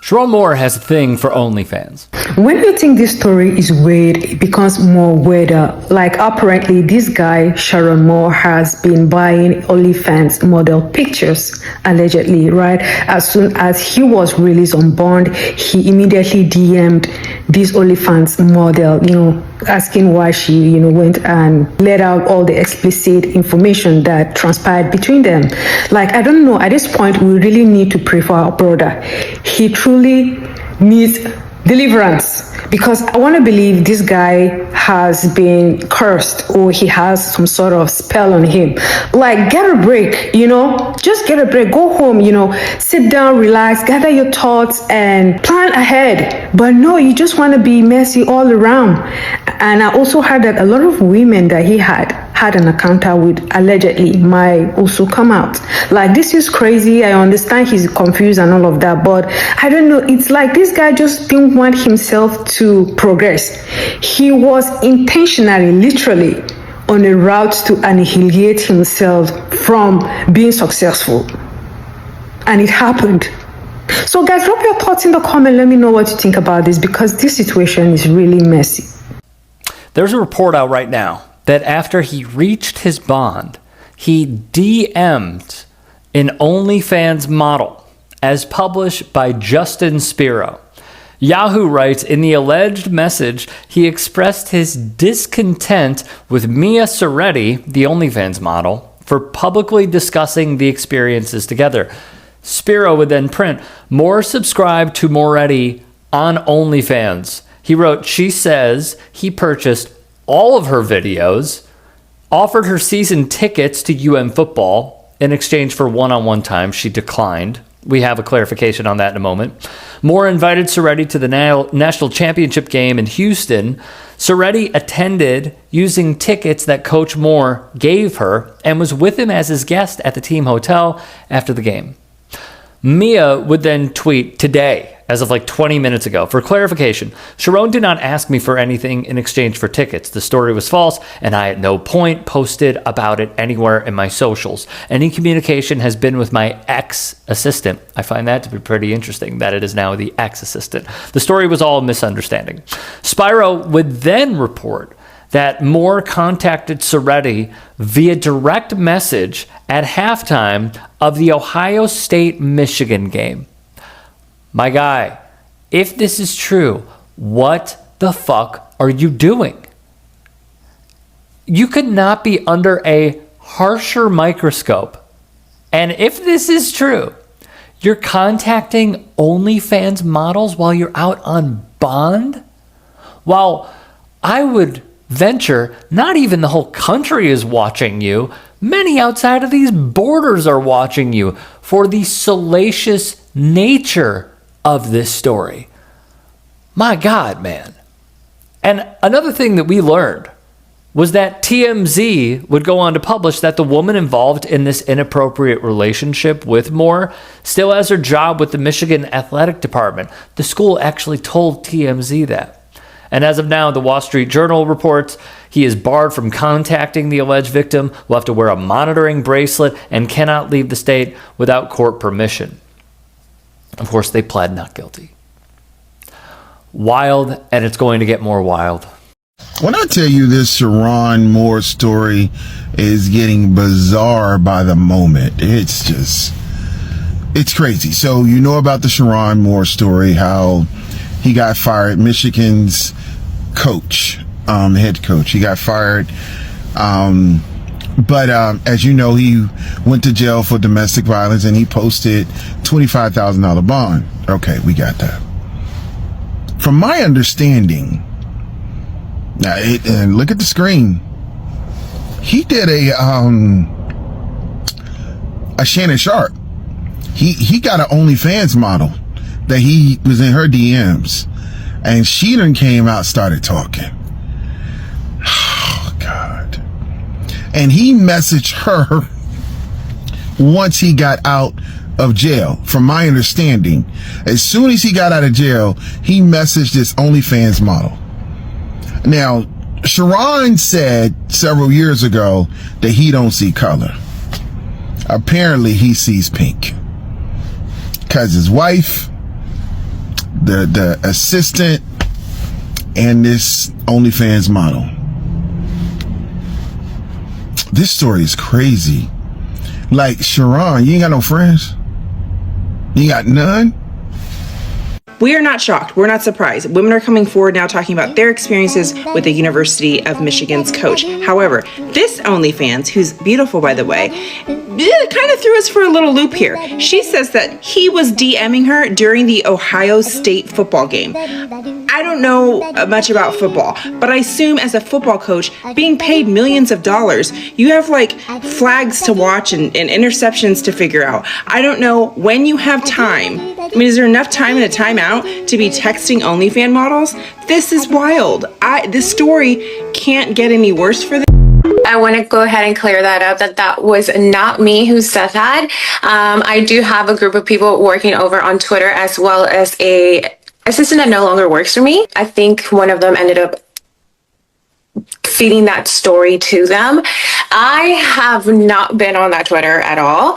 Sherrone Moore has a thing for OnlyFans. When you think this story is weird, it becomes more weirder. Like, apparently, this guy, Sherrone Moore, has been buying OnlyFans model pictures, allegedly, right? As soon as he was released on bond, he immediately DM'd this OnlyFans model, asking why she, went and let out all the explicit information that transpired between them. Like, I don't know, at this point, we really need to pray for our brother. He truly needs deliverance, because I want to believe this guy has been cursed, or he has some sort of spell on him. Like, get a break, just get a break, go home, sit down, relax, gather your thoughts and plan ahead. But no, you just want to be messy all around. And I also heard that a lot of women that he had an encounter with, allegedly, might also come out. Like, this is crazy. I understand he's confused and all of that, but I don't know. It's like this guy just didn't want himself to progress. He was intentionally, literally, on a route to annihilate himself from being successful. And it happened. So guys, drop your thoughts in the comment. Let me know what you think about this, because this situation is really messy. There's a report out right now that after he reached his bond, he DM'd an OnlyFans model, as published by Justin Spiro. Yahoo writes, in the alleged message, he expressed his discontent with Mia Serretti, the OnlyFans model, for publicly discussing the experiences together. Spiro would then print, Moore subscribed to Moretti on OnlyFans. He wrote, she says he purchased all of her videos, offered her season tickets to UM football in exchange for one-on-one time. She declined. We have a clarification on that in a moment. Moore invited Serretti to the national championship game in Houston. Serretti attended using tickets that Coach Moore gave her and was with him as his guest at the team hotel after the game. Mia would then tweet today, as of like 20 minutes ago, for clarification, Sherrone did not ask me for anything in exchange for tickets. The story was false, and I at no point posted about it anywhere in my socials. Any communication has been with my ex-assistant. I find that to be pretty interesting, that it is now the ex-assistant. The story was all a misunderstanding. Spiro would then report that Moore contacted Serretti via direct message at halftime of the Ohio State-Michigan game. My guy, if this is true, what the fuck are you doing? You could not be under a harsher microscope. And if this is true, you're contacting OnlyFans models while you're out on bond? While I would venture, not even the whole country is watching you. Many outside of these borders are watching you for the salacious nature of this story. My God, man. And another thing that we learned was that TMZ would go on to publish that the woman involved in this inappropriate relationship with Moore still has her job with the Michigan Athletic Department. The school actually told TMZ that. And as of now, the Wall Street Journal reports he is barred from contacting the alleged victim, will have to wear a monitoring bracelet, and cannot leave the state without court permission. Of course, they pled not guilty. Wild, and it's going to get more wild. When I tell you this Sherrone Moore story is getting bizarre by the moment, it's crazy. So you know about the Sherrone Moore story, how he got fired, Michigan's coach, head coach. He got fired. But as you know, he went to jail for domestic violence, and he posted $25,000 bond. Okay, we got that. From my understanding, and look at the screen, he did a Shannon Sharp. He got an OnlyFans model that he was in her DMs, and she then came out, started talking. Oh God. And he messaged her once he got out of jail. From my understanding, as soon as he got out of jail, he messaged this OnlyFans model. Now, Sherrone said several years ago that he don't see color. Apparently he sees pink, because his wife the assistant and this OnlyFans model. This story is crazy. Like, Sherrone, you ain't got no friends? You ain't got none? We are not shocked. We're not surprised. Women are coming forward now talking about their experiences with the University of Michigan's coach. However, this OnlyFans, who's beautiful, by the way, kind of threw us for a little loop here. She says that he was DMing her during the Ohio State football game. I don't know much about football, but I assume as a football coach, being paid millions of dollars, you have like flags to watch and interceptions to figure out. I don't know when you have time. I mean, is there enough time in a timeout to be texting OnlyFans models? This is wild. This story can't get any worse for them. I want to go ahead and clear that up, that was not me who said that. I do have a group of people working over on Twitter, as well as a assistant that no longer works for me. I think one of them ended up feeding that story to them. I have not been on that Twitter at all.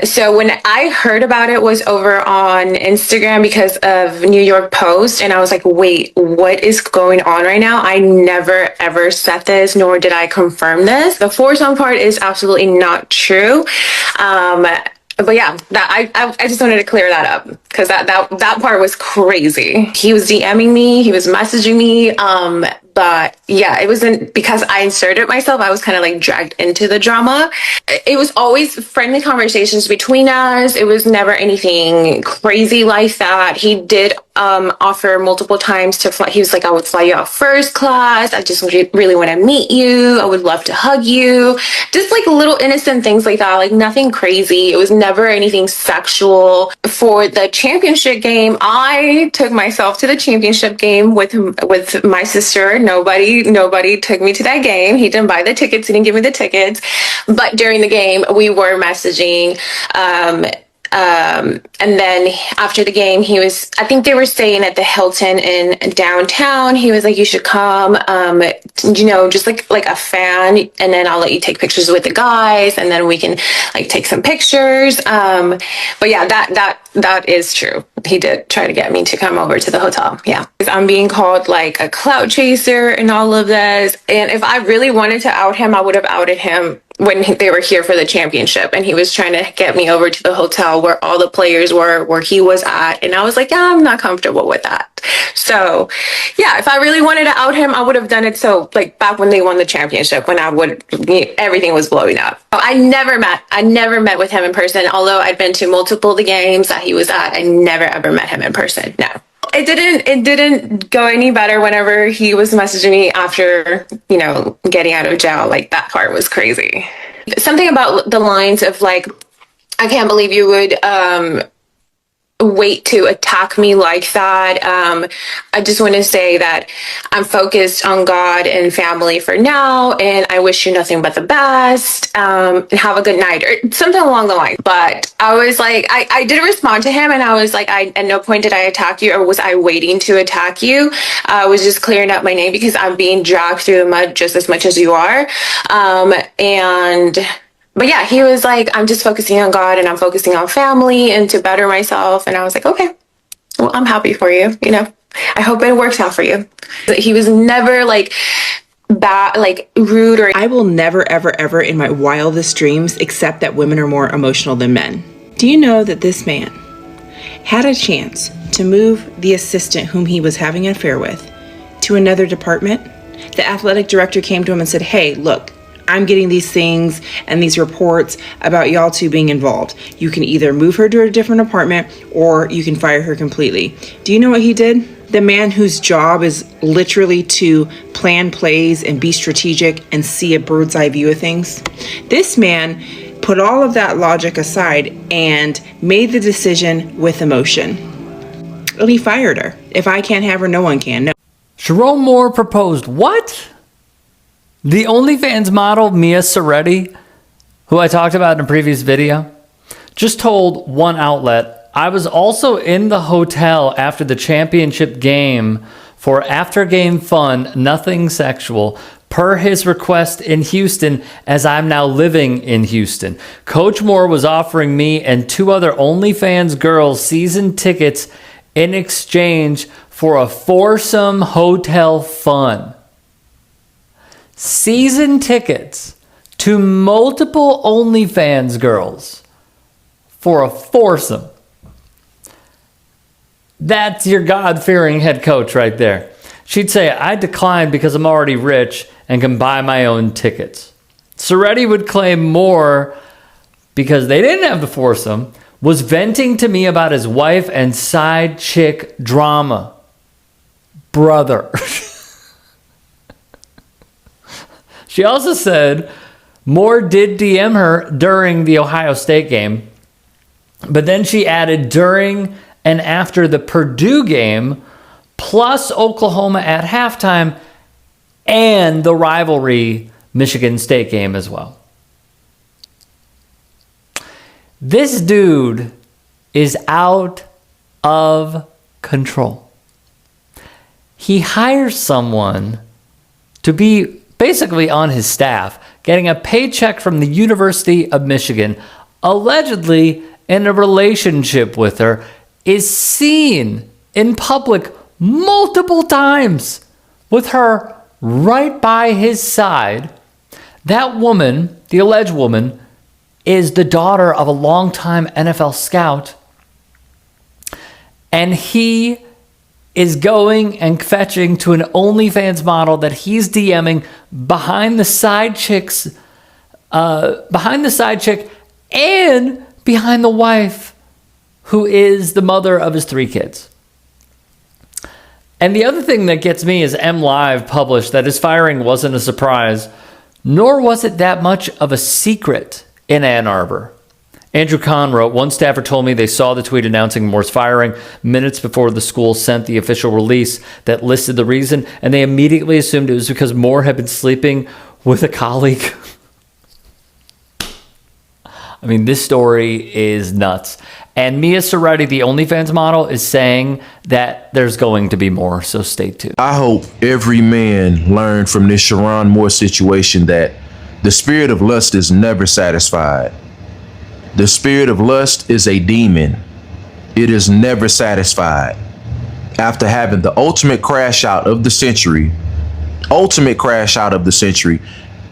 So when I heard about it was over on Instagram because of New York Post, and I was like, wait, what is going on right now? I never ever said this, nor did I confirm this. The foursome part is absolutely not true. But yeah, I just wanted to clear that up because that part was crazy. He was DMing me, he was messaging me. But yeah, it wasn't because I inserted myself. I was kind of like dragged into the drama. It was always friendly conversations between us. It was never anything crazy like that. He did offer multiple times to fly. He was like, I would fly you out first class. I just really want to meet you. I would love to hug you. Just like little innocent things like that. Like nothing crazy. It was never anything sexual. For the championship game, I took myself to the championship game with my sister. Nobody took me to that game. He didn't buy the tickets. He didn't give me the tickets. But during the game, we were messaging. And then after the game, I think they were staying at the Hilton in downtown. He was like, you should come, just like a fan. And then I'll let you take pictures with the guys and then we can like take some pictures. But yeah, that is true. He did try to get me to come over to the hotel. Yeah. I'm being called like a clout chaser and all of this. And if I really wanted to out him, I would have outed him when they were here for the championship and he was trying to get me over to the hotel where all the players were, where he was at. And I was like, yeah, I'm not comfortable with that. So yeah, if I really wanted to out him, I would have done it. So like back when they won the championship, when everything was blowing up. I never met with him in person. Although I'd been to multiple the games that he was at, I never ever met him in person. No. It didn't go any better whenever he was messaging me after, getting out of jail. Like that part was crazy. Something about the lines of like, I can't believe you would wait to attack me like that. I just want to say that I'm focused on God and family for now, and I wish you nothing but the best, and have a good night, or something along the line. But I was like, I did respond to him, and I was like, at no point did I attack you, or was I waiting to attack you? I was just clearing up my name because I'm being dragged through the mud just as much as you are. But yeah, he was like, I'm just focusing on God and I'm focusing on family and to better myself. And I was like, okay, well, I'm happy for you. I hope it works out for you. But he was never like bad, like rude, or I will never, ever, ever in my wildest dreams accept that women are more emotional than men. Do you know that this man had a chance to move the assistant whom he was having an affair with to another department? The athletic director came to him and said, hey, look, I'm getting these things and these reports about y'all two being involved. You can either move her to a different apartment or you can fire her completely. Do you know what he did? The man whose job is literally to plan plays and be strategic and see a bird's eye view of things. This man put all of that logic aside and made the decision with emotion. And he fired her. If I can't have her, no one can. No. Sherrone Moore proposed what? The OnlyFans model, Mia Serretti, who I talked about in a previous video, just told one outlet, I was also in the hotel after the championship game for after-game fun, nothing sexual, per his request in Houston, as I'm now living in Houston. Coach Moore was offering me and two other OnlyFans girls season tickets in exchange for a foursome hotel fun. Season tickets to multiple OnlyFans girls for a foursome. That's your God-fearing head coach right there. She'd say, I declined because I'm already rich and can buy my own tickets. Serretti would claim more because they didn't have the foursome, was venting to me about his wife and side chick drama. Brother. She also said Moore did DM her during the Ohio State game, but then she added during and after the Purdue game, plus Oklahoma at halftime, and the rivalry Michigan State game as well. This dude is out of control. He hires someone to be basically on his staff, getting a paycheck from the University of Michigan, allegedly in a relationship with her, is seen in public multiple times with her right by his side. That woman, the alleged woman, is the daughter of a longtime NFL scout, and he is going and fetching to an OnlyFans model that he's DMing behind the side chick and behind the wife, who is the mother of his 3 kids. And the other thing that gets me is MLive published that his firing wasn't a surprise, nor was it that much of a secret in Ann Arbor. Andrew Kahn wrote, one staffer told me they saw the tweet announcing Moore's firing minutes before the school sent the official release that listed the reason, and they immediately assumed it was because Moore had been sleeping with a colleague. I mean, this story is nuts. And Mia Serretti, the OnlyFans model, is saying that there's going to be more, so stay tuned. I hope every man learned from this Sherrone Moore situation that the spirit of lust is never satisfied. The spirit of lust is a demon. It is never satisfied. After having the ultimate crash out of the century,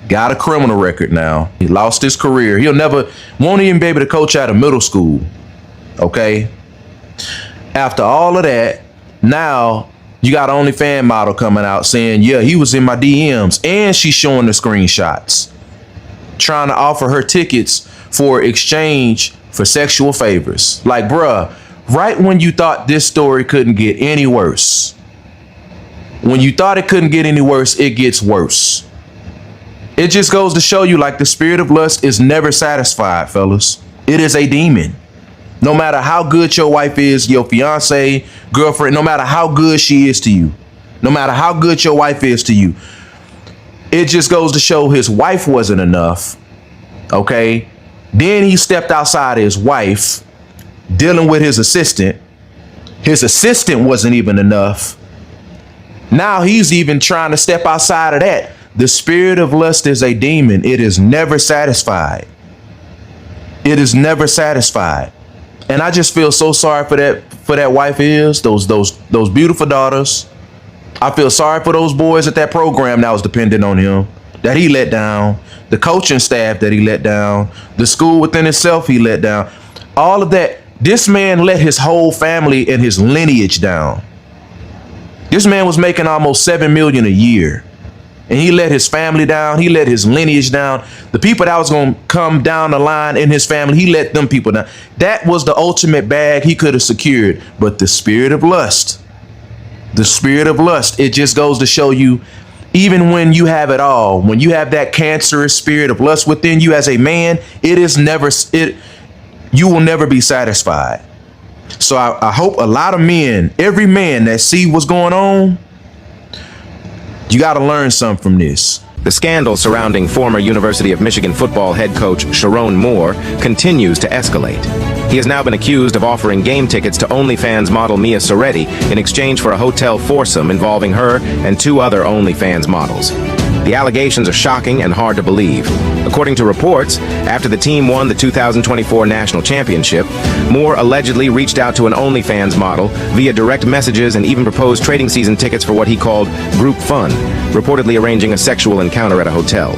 got a criminal record now. He lost his career. Won't even be able to coach out of middle school. Okay? After all of that, now you got an OnlyFans model coming out saying, yeah, he was in my DMs, and she's showing the screenshots, trying to offer her tickets for exchange for sexual favors. Like, bruh, right when you thought this story couldn't get any worse, when you thought it couldn't get any worse, it gets worse. It just goes to show you, like, the spirit of lust is never satisfied, fellas. It is a demon. No matter how good your wife is, your fiance, girlfriend, no matter how good she is to you, no matter how good your wife is to you, it just goes to show his wife wasn't enough. Okay? Then he stepped outside of his wife, dealing with his assistant. His assistant wasn't even enough. Now he's even trying to step outside of that. The spirit of lust is a demon. It is never satisfied. It is never satisfied. And I just feel so sorry for that wife is, those beautiful daughters. I feel sorry for those boys at that program that was dependent on him, that he let down, the coaching staff that he let down, the school within itself he let down. All of that. This man let his whole family and his lineage down. This man was making almost $7 million a year. And he let his family down. He let his lineage down. The people that was going to come down the line in his family, he let them people down. That was the ultimate bag he could have secured. But the spirit of lust, it just goes to show you, even when you have it all, when you have that cancerous spirit of lust within you as a man, you will never be satisfied. So I hope a lot of men, every man that see what's going on, you got to learn something from this. The scandal surrounding former University of Michigan football head coach Sherrone Moore continues to escalate. He has now been accused of offering game tickets to OnlyFans model Mia Serretti in exchange for a hotel foursome involving her and 2 other OnlyFans models. The allegations are shocking and hard to believe. According to reports, after the team won the 2024 national championship, Moore allegedly reached out to an OnlyFans model via direct messages and even proposed trading season tickets for what he called group fun, reportedly arranging a sexual encounter at a hotel.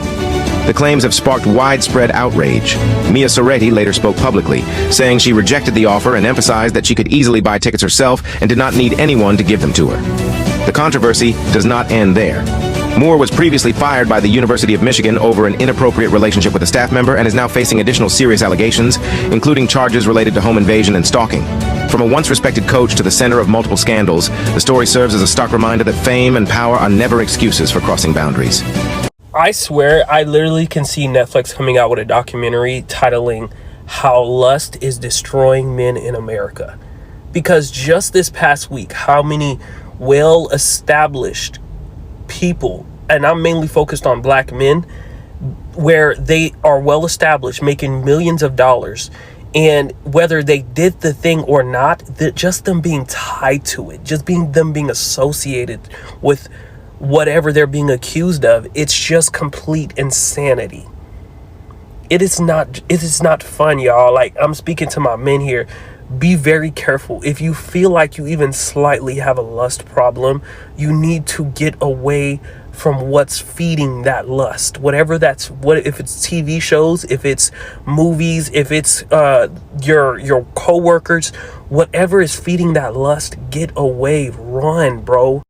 The claims have sparked widespread outrage. Mia Serretti later spoke publicly, saying she rejected the offer and emphasized that she could easily buy tickets herself and did not need anyone to give them to her. The controversy does not end there. Moore was previously fired by the University of Michigan over an inappropriate relationship with a staff member and is now facing additional serious allegations, including charges related to home invasion and stalking. From a once-respected coach to the center of multiple scandals, the story serves as a stark reminder that fame and power are never excuses for crossing boundaries. I swear, I literally can see Netflix coming out with a documentary titling How Lust is Destroying Men in America. Because just this past week, how many well-established people, and I'm mainly focused on black men, where they are well-established, making millions of dollars, and whether they did the thing or not, just them being tied to it, just them being associated with whatever they're being accused of, it's just complete insanity. It is not fun, y'all. Like, I'm speaking to my men here. Be very careful. If you feel like you even slightly have a lust problem, you need to get away from what's feeding that lust. Whatever that's, if it's TV shows, if it's movies, if it's your coworkers, whatever is feeding that lust, get away, run, bro.